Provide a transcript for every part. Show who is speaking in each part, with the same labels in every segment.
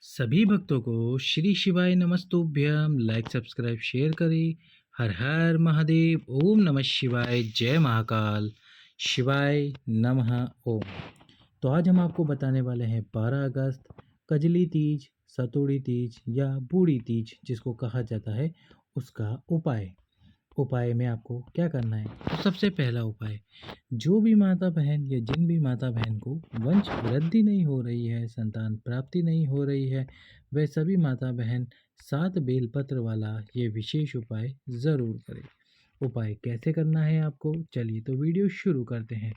Speaker 1: सभी भक्तों को श्री शिवाय नमस्तुभ्यम। लाइक सब्सक्राइब शेयर करें। हर हर महादेव। ओम नमः शिवाय। जय महाकाल। शिवाय नमः। ओम। तो आज हम आपको बताने वाले हैं 12 अगस्त कजली तीज, सतोड़ी तीज या बूढ़ी तीज जिसको कहा जाता है, उसका उपाय। उपाय में आपको क्या करना है? तो सबसे पहला उपाय, जो भी माता बहन या जिन भी माता बहन को वंश वृद्धि नहीं हो रही है, संतान प्राप्ति नहीं हो रही है, वह सभी माता बहन 7 बेलपत्र वाला ये विशेष उपाय ज़रूर करें। उपाय कैसे करना है आपको, चलिए तो वीडियो शुरू करते हैं।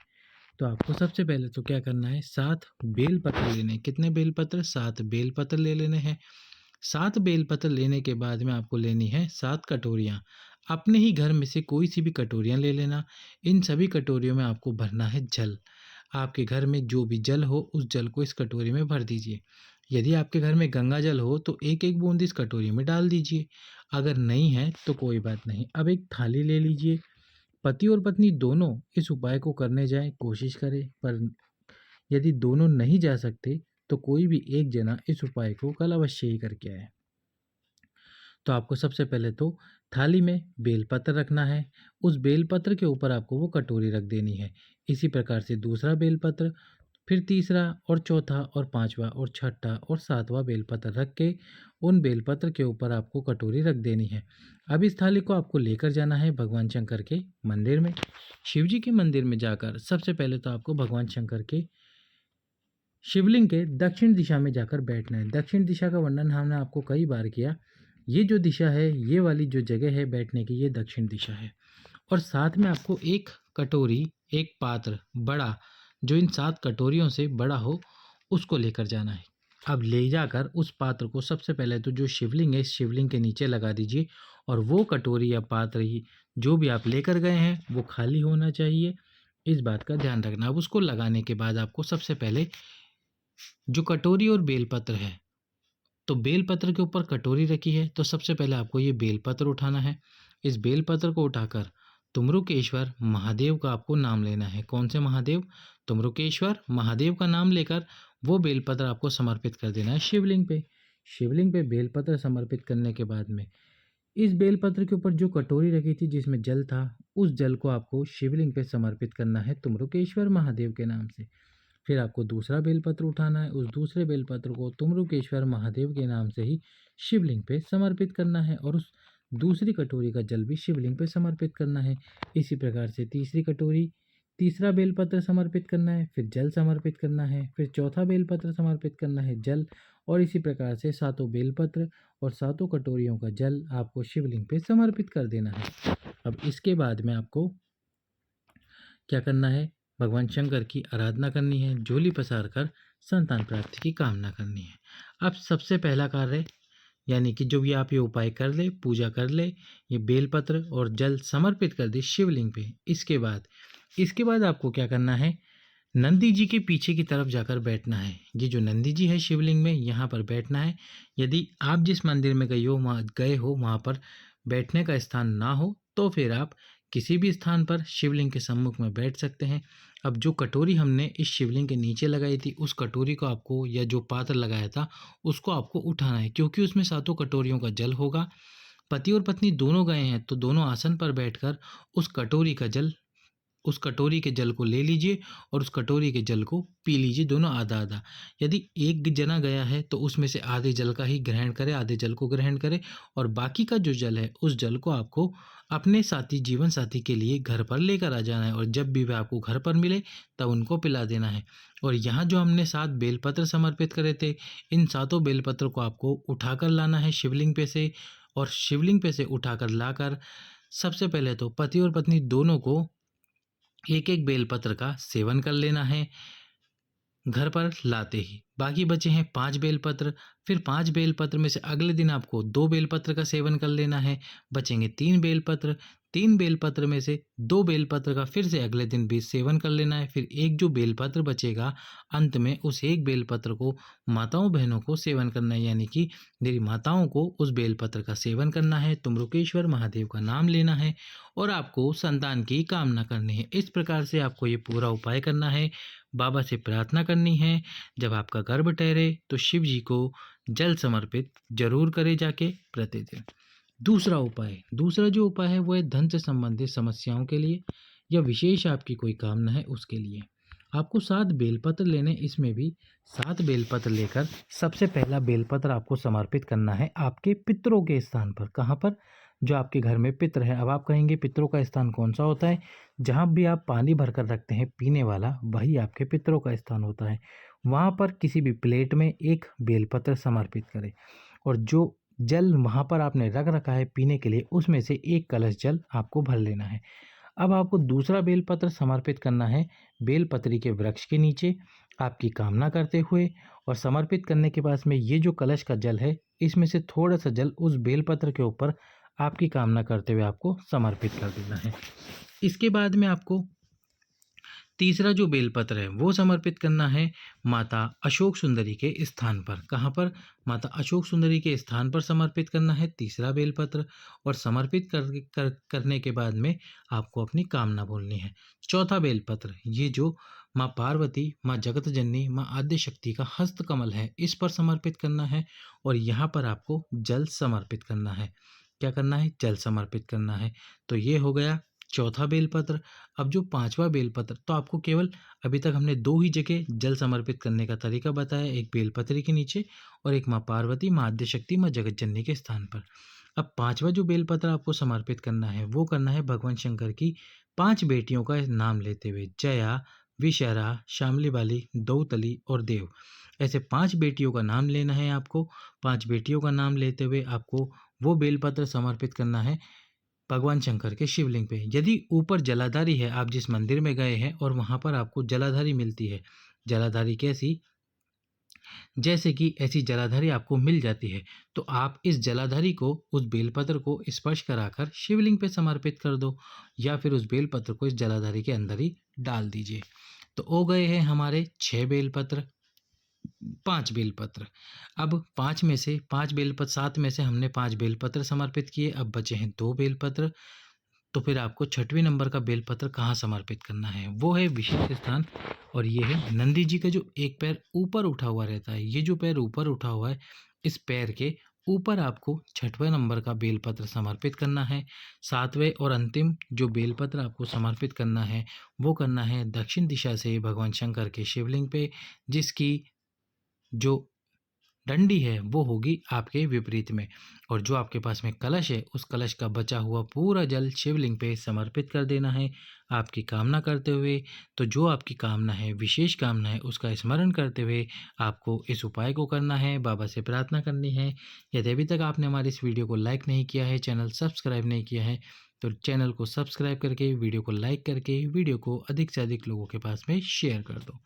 Speaker 1: तो आपको सबसे पहले तो क्या करना है, 7 बेलपत्र लेने हैं। कितने बेलपत्र? 7 बेलपत्र ले लेने हैं। 7 बेलपत्र लेने के बाद में आपको लेनी है 7 कटोरियाँ। अपने ही घर में से कोई सी भी कटोरियाँ ले लेना। इन सभी कटोरियों में आपको भरना है जल। आपके घर में जो भी जल हो उस जल को इस कटोरी में भर दीजिए। यदि आपके घर में गंगा जल हो तो एक एक बूंद इस कटोरी में डाल दीजिए। अगर नहीं है तो कोई बात नहीं, अब एक थाली ले लीजिए। पति और पत्नी दोनों इस उपाय को करने जाएं, कोशिश करें, पर यदि दोनों नहीं जा सकते तो कोई भी एक जना इस उपाय को कल अवश्य ही करके आए। तो आपको सबसे पहले तो थाली में बेलपत्र रखना है। उस बेलपत्र के ऊपर आपको वो कटोरी रख देनी है। इसी प्रकार से दूसरा बेलपत्र, फिर तीसरा और चौथा और पांचवा और छठा और सातवां बेलपत्र रख के उन बेलपत्र के ऊपर आपको कटोरी रख देनी है। अब इस थाली को आपको लेकर जाना है भगवान शंकर के मंदिर में। शिव जी के मंदिर में जाकर सबसे पहले तो आपको भगवान शंकर के शिवलिंग के दक्षिण दिशा में जाकर बैठना है। दक्षिण दिशा का वर्णन हमने आपको कई बार किया। ये जो दिशा है, ये वाली जो जगह है बैठने की, ये दक्षिण दिशा है। और साथ में आपको एक कटोरी, एक पात्र बड़ा, जो इन 7 कटोरियों से बड़ा हो, उसको लेकर जाना है। अब ले जाकर उस पात्र को सबसे पहले तो जो शिवलिंग है, इस शिवलिंग के नीचे लगा दीजिए। और वो कटोरी या पात्र जो भी आप लेकर गए हैं वो खाली होना चाहिए, इस बात का ध्यान रखना। अब उसको लगाने के बाद आपको सबसे पहले जो कटोरी और बेलपत्र है, तो बेलपत्र के ऊपर कटोरी रखी है तो सबसे पहले आपको ये बेलपत्र उठाना है। इस बेलपत्र को उठाकर तुमरुकेश्वर महादेव का आपको नाम लेना है। कौन से महादेव? तुमरुकेश्वर महादेव का नाम लेकर वो बेलपत्र आपको समर्पित कर देना है शिवलिंग पे। शिवलिंग पे बेलपत्र समर्पित करने के बाद में इस बेलपत्र के ऊपर जो कटोरी रखी थी जिसमें जल था, उस जल को आपको शिवलिंग पे समर्पित करना है तुमरुकेश्वर महादेव के नाम से। फिर आपको दूसरा बेलपत्र उठाना है। उस दूसरे बेलपत्र को तुमरुकेश्वर महादेव के नाम से ही शिवलिंग पे समर्पित करना है और उस दूसरी कटोरी का जल भी शिवलिंग पे समर्पित करना है। इसी प्रकार से तीसरी कटोरी, तीसरा बेलपत्र समर्पित करना है, फिर जल समर्पित करना है, फिर चौथा बेलपत्र समर्पित करना है, जल। और इसी प्रकार से 7 बेलपत्र और 7 कटोरियों का जल आपको शिवलिंग पे समर्पित कर देना है। अब इसके बाद में आपको क्या करना है? भगवान शंकर की आराधना करनी है, झोली पसार कर संतान प्राप्ति की कामना करनी है। अब सबसे पहला कार्य, यानी कि जो भी आप ये उपाय कर ले, पूजा कर ले, ये बेलपत्र और जल समर्पित कर दे शिवलिंग पे। इसके बाद आपको क्या करना है? नंदी जी के पीछे की तरफ जाकर बैठना है। ये जो नंदी जी है शिवलिंग में, यहाँ पर बैठना है। यदि आप जिस मंदिर में गए हो वहाँ पर बैठने का स्थान ना हो तो फिर आप किसी भी स्थान पर शिवलिंग के सम्मुख में बैठ सकते हैं। अब जो कटोरी हमने इस शिवलिंग के नीचे लगाई थी, उस कटोरी को आपको, या जो पात्र लगाया था उसको आपको उठाना है, क्योंकि उसमें 7 कटोरियों का जल होगा। पति और पत्नी दोनों गए हैं तो दोनों आसन पर बैठकर उस कटोरी के जल को ले लीजिए और उस कटोरी के जल को पी लीजिए, दोनों आधा आधा। यदि एक जना गया है तो उसमें से आधे जल का ही ग्रहण करे, आधे जल को ग्रहण करे, और बाकी का जो जल है उस जल को आपको अपने जीवन साथी के लिए घर पर लेकर आ जाना है। और जब भी वह आपको घर पर मिले तब उनको पिला देना है। और यहाँ जो हमने 7 बेलपत्र समर्पित करे थे, इन 7 बेलपत्र को आपको उठाकर लाना है शिवलिंग पे से। और शिवलिंग पे से उठाकर लाकर सबसे पहले तो पति और पत्नी दोनों को एक एक बेलपत्र का सेवन कर लेना है घर पर लाते ही। बाकी बचे हैं 5 बेलपत्र। फिर 5 बेलपत्र में से अगले दिन आपको 2 बेलपत्र का सेवन कर लेना है। बचेंगे 3 बेलपत्र। 3 बेलपत्र में से 2 बेलपत्र का फिर से अगले दिन भी सेवन कर लेना है। फिर एक जो बेलपत्र बचेगा अंत में उस एक बेलपत्र को माताओं बहनों को सेवन करना है, यानी कि मेरी माताओं को उस बेलपत्र का सेवन करना है, तुम्रुकेश्वर महादेव का नाम लेना है और आपको संतान की कामना करनी है। इस प्रकार से आपको ये पूरा उपाय करना है, बाबा से प्रार्थना करनी है। जब आपका गर्भ ठहरे तो शिव जी को जल समर्पित जरूर करे जाके प्रतिदिन। दूसरा जो उपाय है वो है धन से संबंधित समस्याओं के लिए या विशेष आपकी कोई कामना है उसके लिए। आपको 7 बेलपत्र लेने, इसमें भी 7 बेलपत्र लेकर सबसे पहला बेलपत्र आपको समर्पित करना है आपके पितरों के स्थान पर। कहाँ पर? जो आपके घर में पितर है। अब आप कहेंगे पितरों का स्थान कौन सा होता है? जहाँ भी आप पानी भरकर रखते हैं पीने वाला, वही आपके पितरों का स्थान होता है। वहाँ पर किसी भी प्लेट में एक बेलपत्र समर्पित करें और जो जल वहाँ पर आपने रख रखा है पीने के लिए, उसमें से एक कलश जल आपको भर लेना है। अब आपको दूसरा बेलपत्र समर्पित करना है बेलपत्री के वृक्ष के नीचे आपकी कामना करते हुए, और समर्पित करने के बाद में ये जो कलश का जल है इसमें से थोड़ा सा जल उस बेलपत्र के ऊपर आपकी कामना करते हुए आपको समर्पित कर देना है। इसके बाद में आपको तीसरा जो बेलपत्र है वो समर्पित करना है माता अशोक सुंदरी के स्थान पर। कहाँ पर? माता अशोक सुंदरी के स्थान पर समर्पित करना है तीसरा बेलपत्र, और समर्पित करने के बाद में आपको अपनी कामना बोलनी है। चौथा बेलपत्र, ये जो माँ पार्वती, माँ जगत जननी, माँ आद्य शक्ति का हस्त कमल है, इस पर समर्पित करना है और यहाँ पर आपको जल समर्पित करना है। क्या करना है? जल समर्पित करना है। तो ये हो गया चौथा बेलपत्र। अब जो पांचवा बेलपत्र, तो आपको केवल अभी तक हमने 2 ही जगह जल समर्पित करने का तरीका बताया, एक बेलपत्री के नीचे और एक माँ पार्वती, माँ आद्य शक्ति, माँ जगत जननी के स्थान पर। अब पांचवा जो बेलपत्र आपको समर्पित करना है वो करना है भगवान शंकर की 5 बेटियों का नाम लेते हुए, जया, विशरा, शामली वाली, दौतली और देव। ऐसे 5 बेटियों का नाम लेना है आपको। 5 बेटियों का नाम लेते हुए आपको वो बेलपत्र समर्पित करना है भगवान शंकर के शिवलिंग पे। यदि ऊपर जलाधारी है, आप जिस मंदिर में गए हैं और वहाँ पर आपको जलाधारी मिलती है, जलाधारी कैसी? जैसे कि ऐसी जलाधारी आपको मिल जाती है, तो आप इस जलाधारी को, उस बेलपत्र को स्पर्श कराकर शिवलिंग पे समर्पित कर दो या फिर उस बेलपत्र को इस जलाधारी के अंदर ही डाल दीजिए। तो हो गए हैं हमारे 6 बेलपत्र, 5 बेलपत्र। अब 7 में से हमने 5 बेलपत्र समर्पित किए, अब बचे हैं 2 बेलपत्र। तो फिर आपको 6वें नंबर का बेलपत्र कहाँ समर्पित करना है? वो है विशेष स्थान, और ये है नंदी जी का जो एक पैर ऊपर उठा हुआ रहता है। ये जो पैर ऊपर उठा हुआ है, इस पैर के ऊपर आपको 6वें नंबर का बेलपत्र समर्पित करना है। 7वें और अंतिम जो बेलपत्र आपको समर्पित करना है वो करना है दक्षिण दिशा से भगवान शंकर के शिवलिंग पे, जिसकी जो डंडी है वो होगी आपके विपरीत में, और जो आपके पास में कलश है उस कलश का बचा हुआ पूरा जल शिवलिंग पे समर्पित कर देना है आपकी कामना करते हुए। तो जो आपकी कामना है, विशेष कामना है, उसका स्मरण करते हुए आपको इस उपाय को करना है, बाबा से प्रार्थना करनी है। यदि अभी तक आपने हमारी इस वीडियो को लाइक नहीं किया है, चैनल सब्सक्राइब नहीं किया है, तो चैनल को सब्सक्राइब करके, वीडियो को लाइक करके, वीडियो को अधिक से अधिक लोगों के पास में शेयर कर दो।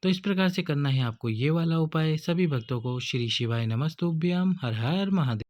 Speaker 1: तो इस प्रकार से करना है आपको ये वाला उपाय। सभी भक्तों को श्री शिवाय नमस्तुभ्यम। हर हर महादेव।